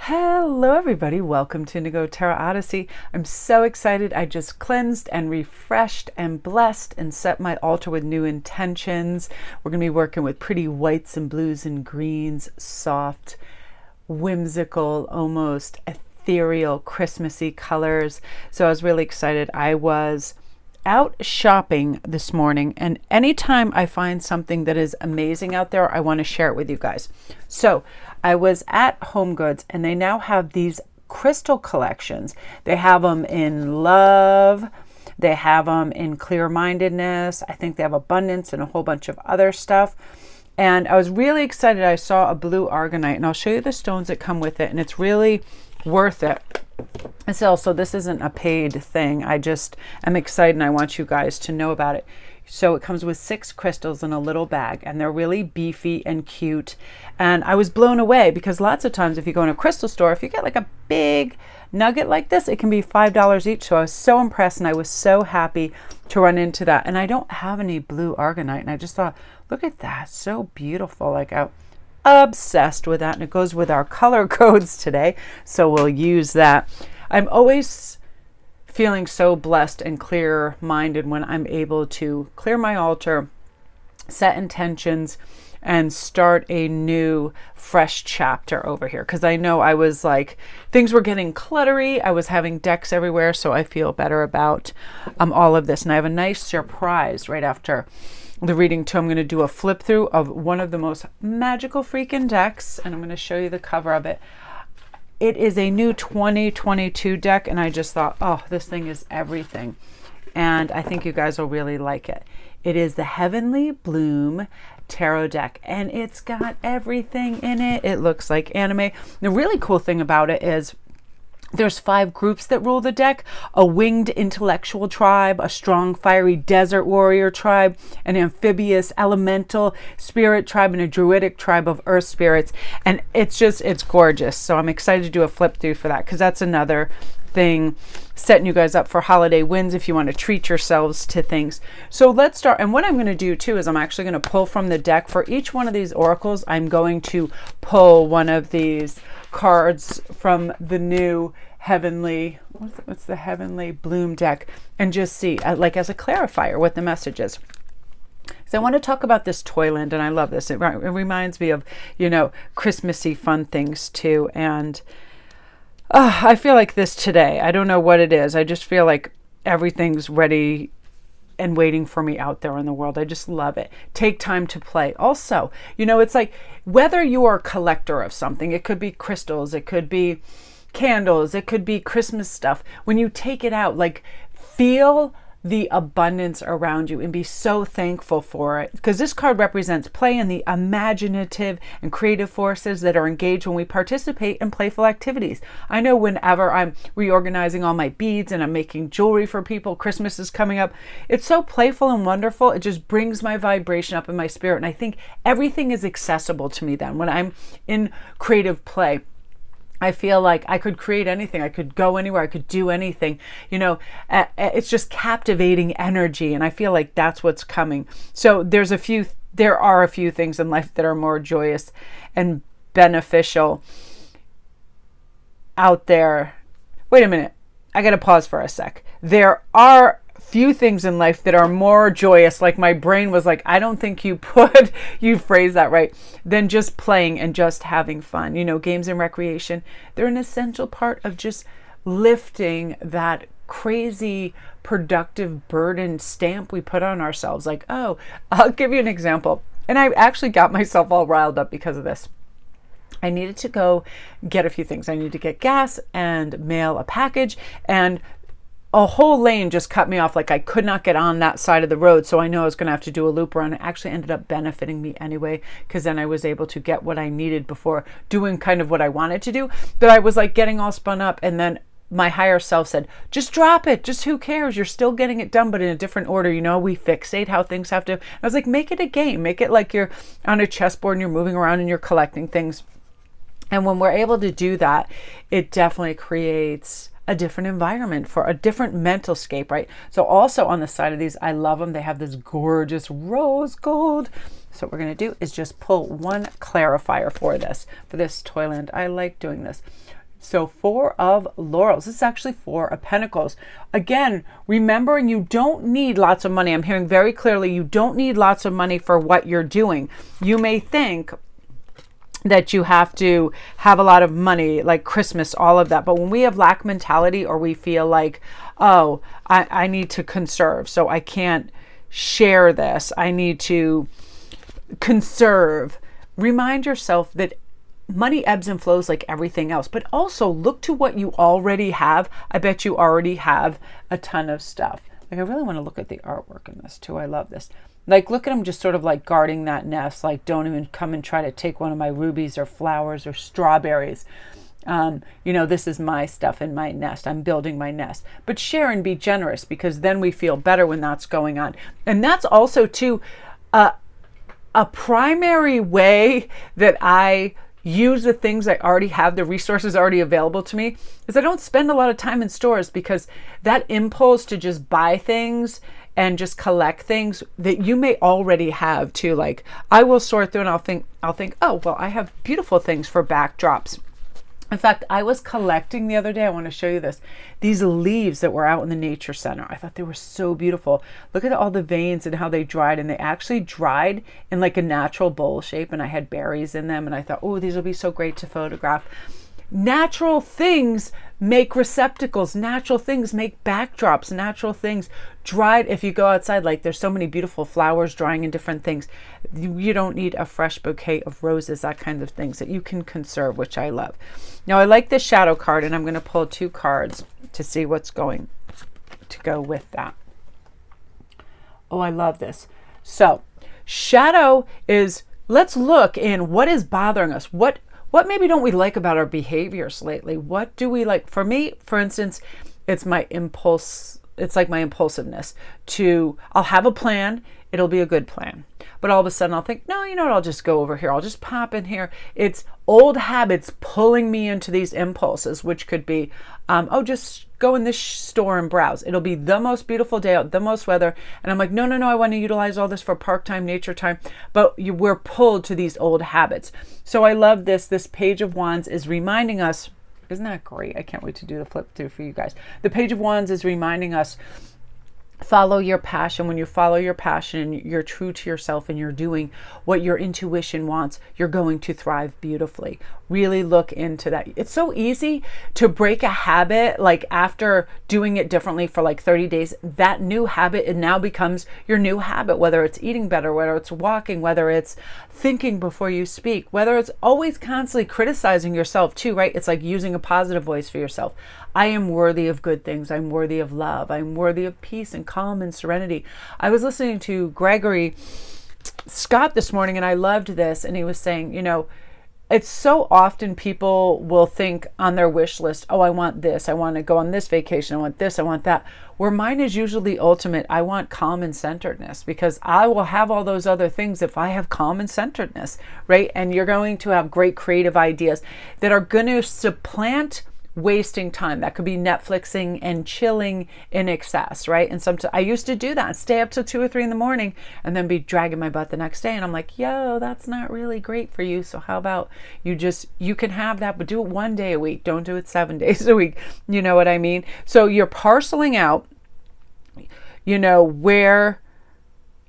Hello everybody, welcome to Indigo Tarot Odyssey. I'm so excited. I just cleansed and refreshed and blessed and set my altar with new intentions. We're going to be working with pretty whites and blues and greens, soft, whimsical, almost ethereal, Christmassy colors. So I was really excited. I was out shopping this morning, and anytime I find something that is amazing out there, I want to share it with you guys. So I was at Home Goods, and they now have these crystal collections. They have them in love, they have them in clear-mindedness, I think they have abundance and a whole bunch of other stuff. And I was really excited. I saw a blue argonite, and I'll show you the stones that come with it, and it's really worth it. And so this isn't a paid thing. I just am excited and I want you guys to know about it. So it comes with 6 crystals in a little bag, and they're really beefy and cute. And I was blown away because lots of times if you go in a crystal store, if you get like a big nugget like this, it can be $5 each. So I was so impressed and I was so happy to run into that. And I don't have any blue argonite, and I just thought, look at that, so beautiful. Like I obsessed with that, and it goes with our color codes today, so we'll use that. I'm always feeling so blessed and clear-minded when I'm able to clear my altar, set intentions, and start a new fresh chapter over here, because I know I was like, things were getting cluttery, I was having decks everywhere, so I feel better about all of this. And I have a nice surprise right after the reading too. I'm going to do a flip through of one of the most magical freaking decks, and I'm going to show you the cover of it. It is a new 2022 deck, and I just thought, oh, this thing is everything, and I think you guys will really like it. It is the Heavenly Bloom tarot deck, and it's got everything in it. It looks like anime. The really cool thing about it is there's 5 groups that rule the deck: a winged intellectual tribe, a strong fiery desert warrior tribe, an amphibious elemental spirit tribe, and a druidic tribe of earth spirits. And it's gorgeous. So I'm excited to do a flip through for that, because that's another thing, setting you guys up for holiday wins if you want to treat yourselves to things. So let's start. And what I'm going to do too is I'm actually going to pull from the deck for each one of these oracles. I'm going to pull one of these cards from the new Heavenly, what's the Heavenly Bloom deck, and just see, like as a clarifier, what the message is. So I want to talk about this Toyland, and I love this. It reminds me of, Christmassy fun things too. And I feel like this today. I don't know what it is. I just feel like everything's ready and waiting for me out there in the world. I just love it. Take time to play. Also, it's like whether you are a collector of something, it could be crystals, it could be candles, it could be Christmas stuff. When you take it out, like feel the abundance around you and be so thankful for it, because this card represents play and the imaginative and creative forces that are engaged when we participate in playful activities. I know whenever I'm reorganizing all my beads and I'm making jewelry for people, Christmas is coming up, it's so playful and wonderful. It just brings my vibration up in my spirit, and I think everything is accessible to me then when I'm in creative play. I feel like I could create anything. I could go anywhere. I could do anything. It's just captivating energy, and I feel like that's what's coming. So there are a few things in life that are more joyous and beneficial out there. Wait a minute. I got to pause for a sec. There are few things in life that are more joyous, like my brain was like, I don't think you phrased that right, than just playing and just having fun. Games and recreation, they're an essential part of just lifting that crazy productive burden stamp we put on ourselves. Like, oh, I'll give you an example. And I actually got myself all riled up because of this. I needed to go get a few things. I needed to get gas and mail a package, and a whole lane just cut me off. Like I could not get on that side of the road. So I know I was going to have to do a loop around. It actually ended up benefiting me anyway, because then I was able to get what I needed before doing kind of what I wanted to do. But I was like getting all spun up, and then my higher self said, just drop it. Just who cares? You're still getting it done, but in a different order. We fixate how things have to. I was like, make it a game. Make it like you're on a chessboard and you're moving around and you're collecting things. And when we're able to do that, it definitely creates a different environment for a different mental scape, right? So also on the side of these, I love them. They have this gorgeous rose gold So what we're going to do is just pull one clarifier for this Toyland. I like doing this. So 4 of Laurels. This is actually 4 of Pentacles. Again, remembering you don't need lots of money. I'm hearing very clearly you don't need lots of money for what you're doing. You may think that you have to have a lot of money, like Christmas, all of that. But when we have lack mentality, or we feel like, oh, I need to conserve, so I can't share this, I need to conserve. Remind yourself that money ebbs and flows like everything else, but also look to what you already have. I bet you already have a ton of stuff. Like, I really want to look at the artwork in this too. I love this. Like, look at him just sort of like guarding that nest. Like, don't even come and try to take one of my rubies or flowers or strawberries. You know, this is my stuff in my nest. I'm building my nest. But share and be generous, because then we feel better when that's going on. And that's also too a primary way that I use the things I already have, the resources already available to me, is I don't spend a lot of time in stores, because that impulse to just buy things and just collect things that you may already have too. Like, I will sort through and I'll think, oh, well, I have beautiful things for backdrops. In fact, I was collecting the other day, I want to show you this, these leaves that were out in the nature center. I thought they were so beautiful. Look at all the veins and how they dried, and they actually dried in like a natural bowl shape, and I had berries in them, and I thought, oh, these will be so great to photograph. Natural things make receptacles, natural things make backdrops, natural things dried. If you go outside, like, there's so many beautiful flowers drying in different things. You don't need a fresh bouquet of roses, that kind of things that you can conserve, which I love. Now, I like this shadow card, and I'm going to pull 2 cards to see what's going to go with that. Oh, I love this. So shadow is, let's look in what is bothering us. What maybe don't we like about our behaviors lately? What do we like? For me, for instance, it's my impulse. It's like my impulsiveness I'll have a plan. It'll be a good plan. But all of a sudden I'll think, no, you know what? I'll just go over here. I'll just pop in here. It's old habits pulling me into these impulses, which could be, just go in this store and browse. It'll be the most beautiful day out, the most weather. And I'm like, no, I want to utilize all this for park time, nature time. But we're pulled to these old habits. So I love this. This Page of Wands is reminding us, isn't that great? I can't wait to do the flip through for you guys. The Page of Wands is reminding us, follow your passion. When you follow your passion, you're true to yourself, and you're doing what your intuition wants, you're going to thrive beautifully. Really look into that. It's so easy to break a habit, like after doing it differently for like 30 days, that new habit, it now becomes your new habit, whether it's eating better, whether it's walking, whether it's thinking before you speak, whether it's always constantly criticizing yourself too, right? It's like using a positive voice for yourself. I am worthy of good things. I'm worthy of love. I'm worthy of peace and calm and serenity. I was listening to Gregory Scott this morning, and I loved this. And he was saying, you know, it's so often people will think on their wish list, oh, I want this. I want to go on this vacation. I want this. I want that. Where mine is usually ultimate. I want calm and centeredness, because I will have all those other things if I have calm and centeredness, right? And you're going to have great creative ideas that are going to supplant wasting time. That could be Netflixing and chilling in excess, right? And sometimes I used to do that, stay up till 2 or 3 in the morning, and then be dragging my butt the next day. And I'm like, yo, that's not really great for you. So how about you can have that, but do it 1 day a week. Don't do it 7 days a week. You know what I mean? So you're parceling out, you know, where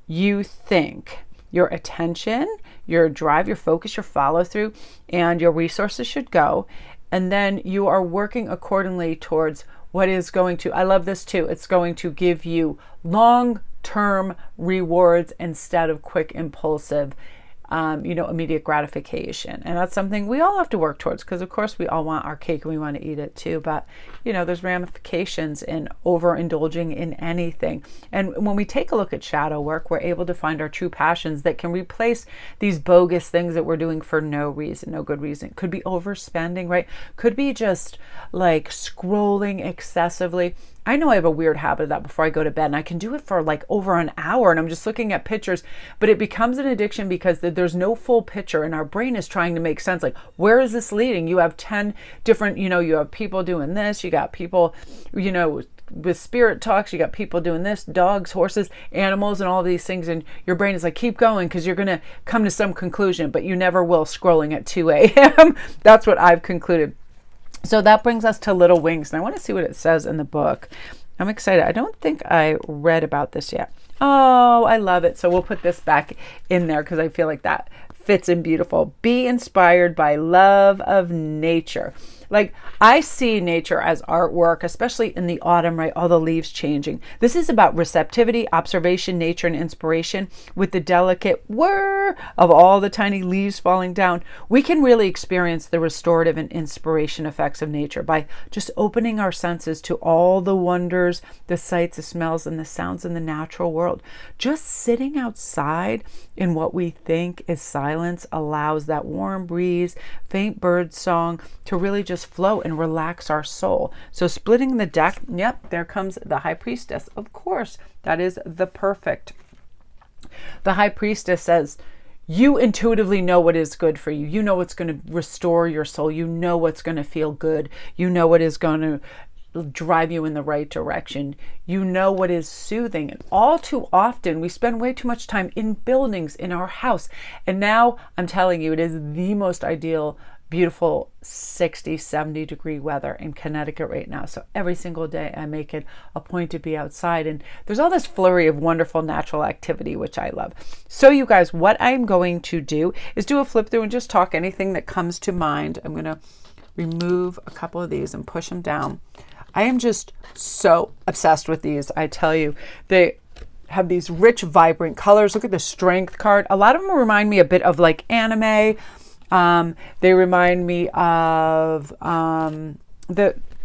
you think your attention, your drive, your focus, your follow through, and your resources should go. And then you are working accordingly towards what is going to, I love this too, it's going to give you long-term rewards instead of quick, impulsive, immediate gratification. And that's something we all have to work towards, because of course we all want our cake and we want to eat it too. But, you know, there's ramifications in overindulging in anything. And when we take a look at shadow work, we're able to find our true passions that can replace these bogus things that we're doing for no reason, no good reason. Could be overspending, right? Could be just like scrolling excessively. I know I have a weird habit of that before I go to bed, and I can do it for like over an hour, and I'm just looking at pictures, but it becomes an addiction because there's no full picture, and our brain is trying to make sense. Like, where is this leading? You have 10 different, you have people doing this, you got people, with spirit talks, you got people doing this, dogs, horses, animals, and all these things, and your brain is like, keep going, because you're going to come to some conclusion, but you never will scrolling at 2 a.m. That's what I've concluded. So that brings us to Little Wings, and I want to see what it says in the book. I'm excited. I don't think I read about this yet. Oh, I love it. So we'll put this back in there because I feel like that fits in beautiful. Be inspired by love of nature. Like, I see nature as artwork, especially in the autumn, right? All the leaves changing. This is about receptivity, observation, nature, and inspiration. With the delicate whir of all the tiny leaves falling down, we can really experience the restorative and inspiration effects of nature by just opening our senses to all the wonders, the sights, the smells, and the sounds in the natural world. Just sitting outside in what we think is silence allows that warm breeze, faint bird song to really just flow and relax our soul. So splitting the deck, yep, there comes the High Priestess. Of course, that is the perfect. The High Priestess says, you intuitively know what is good for you. You know what's going to restore your soul. You know what's going to feel good. You know what is going to drive you in the right direction. You know what is soothing. And all too often we spend way too much time in buildings, in our house. And now I'm telling you, it is the most ideal, beautiful 60, 70 degree weather in Connecticut right now. So every single day I make it a point to be outside, and there's all this flurry of wonderful natural activity, which I love. So you guys, what I'm going to do is do a flip through and just talk anything that comes to mind. I'm going to remove a couple of these and push them down. I am just so obsessed with these. I tell you, they have these rich, vibrant colors. Look at the strength card. A lot of them remind me a bit of like anime. They remind me of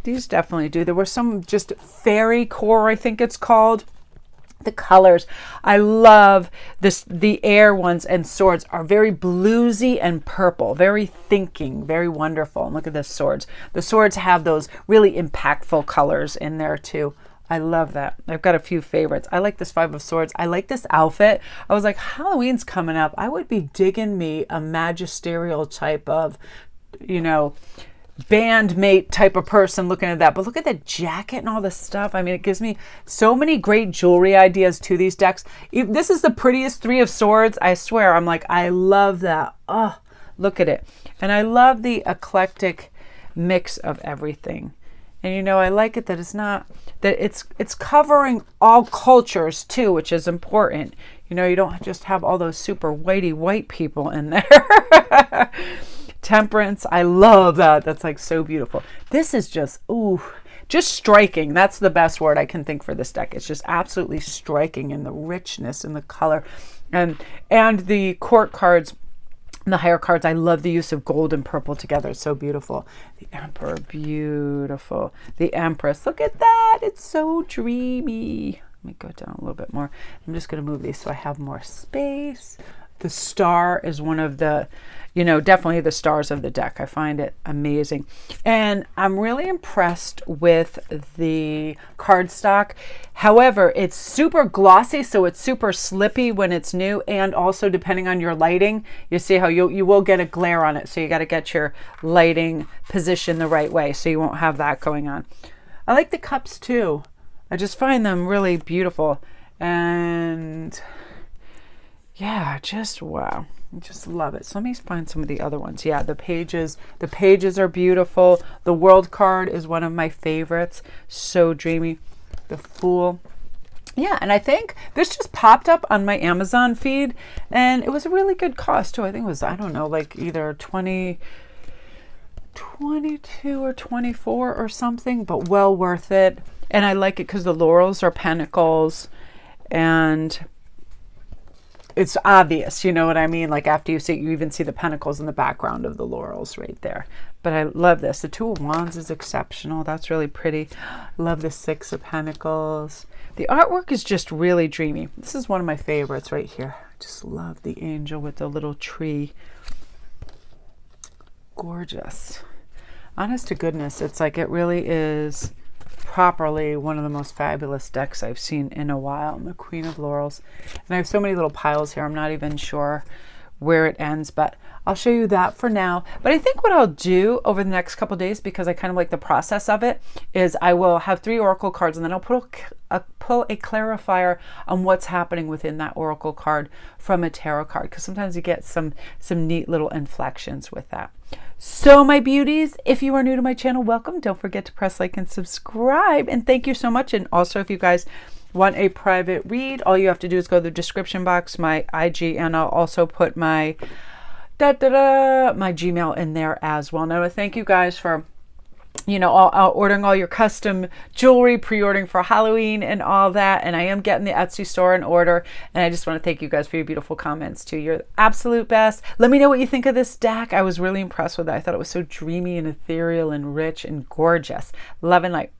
these definitely do. There were some just fairy core, I think it's called. The colors, I love this. The air ones and swords are very bluesy and purple, very thinking, very wonderful. And look at the swords. The swords have those really impactful colors in there too. I love that. I've got a few favorites. I like this Five of Swords. I like this outfit. I was like, Halloween's coming up. I would be digging me a magisterial type of, bandmate type of person looking at that. But look at the jacket and all this stuff. I mean, it gives me so many great jewelry ideas to these decks. This is the prettiest Three of Swords. I swear, I'm like, I love that. Oh, look at it. And I love the eclectic mix of everything. And I like it that it's not, that it's covering all cultures too, which is important. You don't just have all those super white people in there. Temperance, I love that. That's like so beautiful. This is just, just striking. That's the best word I can think for this deck. It's just absolutely striking in the richness and the color. And the court cards, the higher cards, I love the use of gold and purple together. It's so beautiful. The Emperor, beautiful. The Empress, look at that. It's so dreamy. Let me go down a little bit more. I'm just going to move these so I have more space. The Star is one of the, definitely the stars of the deck. I find it amazing. And I'm really impressed with the cardstock. However, it's super glossy, so it's super slippy when it's new. And also, depending on your lighting, you see how you will get a glare on it. So you got to get your lighting position the right way so you won't have that going on. I like the cups too. I just find them really beautiful. And yeah, just wow. I just love it. So let me find some of the other ones. Yeah, the pages are beautiful. The World card is one of my favorites. So dreamy. The Fool. Yeah, and I think this just popped up on my Amazon feed, and it was a really good cost too. I think it was, I don't know, like either 22 or 24 or something, but well worth it. And I like it because the laurels are pentacles, and it's obvious, you know what I mean? Like after you see, you even see the pentacles in the background of the laurels right there. But I love this. The Two of Wands is exceptional. That's really pretty. Love the Six of Pentacles. The artwork is just really dreamy. This is one of my favorites right here. I just love the angel with the little tree. Gorgeous. Honest to goodness, it's like it really is properly one of the most fabulous decks I've seen in a while. And the Queen of Laurels. And I have so many little piles here. I'm not even sure where it ends, but I'll show you that for now. But I think what I'll do over the next couple days, because I kind of like the process of it, is I will have 3 oracle cards, and then I'll pull a clarifier on what's happening within that oracle card from a tarot card, because sometimes you get some neat little inflections with that. So my beauties, if you are new to my channel, welcome. Don't forget to press like and subscribe, and thank you so much. And also, if you guys want a private read, all you have to do is go to the description box, my IG, and I'll also put my my Gmail in there as well. Now, thank you guys for, you know, ordering all your custom jewelry, pre-ordering for Halloween and all that. And I am getting the Etsy store in order. And I just want to thank you guys for your beautiful comments too. You're the absolute best. Let me know what you think of this deck. I was really impressed with it. I thought it was so dreamy and ethereal and rich and gorgeous. Love and light.